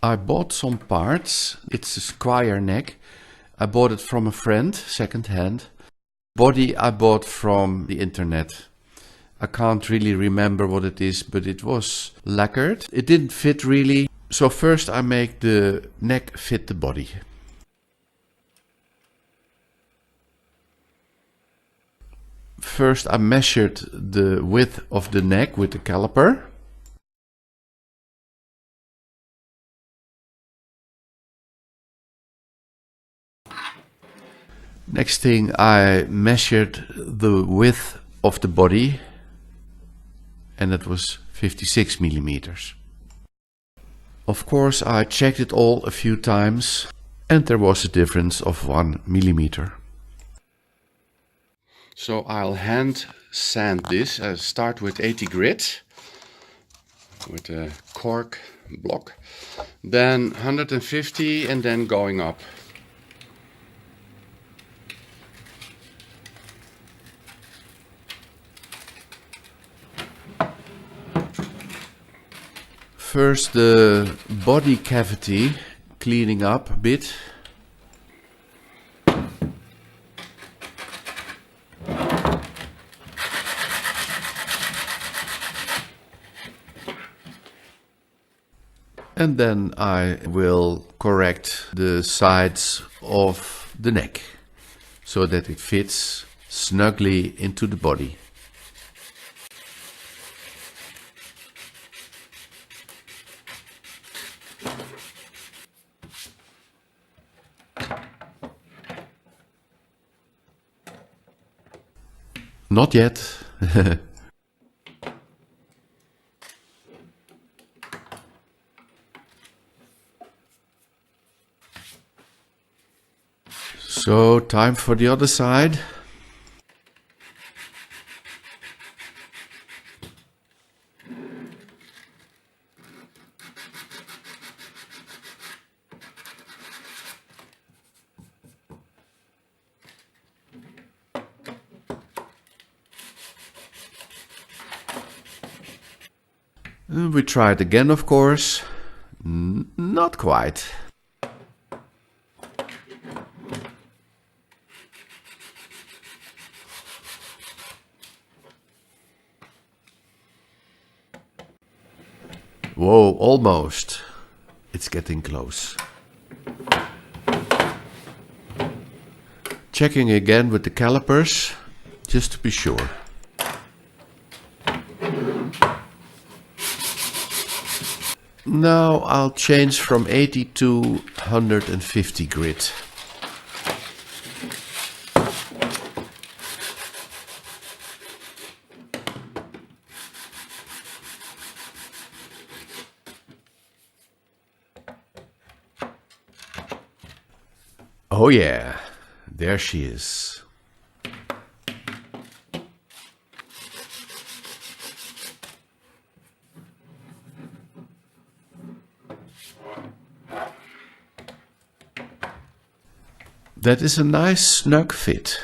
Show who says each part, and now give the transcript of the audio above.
Speaker 1: I bought some parts. It's a SQUIER neck. I bought it from a friend, second hand. Body I bought from the internet. I can't really remember what it is, but it was lacquered. It didn't fit really. So first I make the neck fit the body. First I measured the width of the neck with the caliper. Next thing, I measured the width of the body, and it was 56 millimeters. Of course, I checked it all a few times, and there was a difference of 1 millimeter. So I'll hand sand this. I start with 80 grit with a cork block, then 150, and then going up. First the body cavity, cleaning up a bit. And then I will correct the sides of the neck so that it fits snugly into the body. Not yet. So, time for the other side. We try it again, of course. Not quite. Whoa, almost. It's getting close. Checking again with the calipers, just to be sure. Now I'll change from 80 to 150 grit. Oh yeah, there she is. That is a nice snug fit.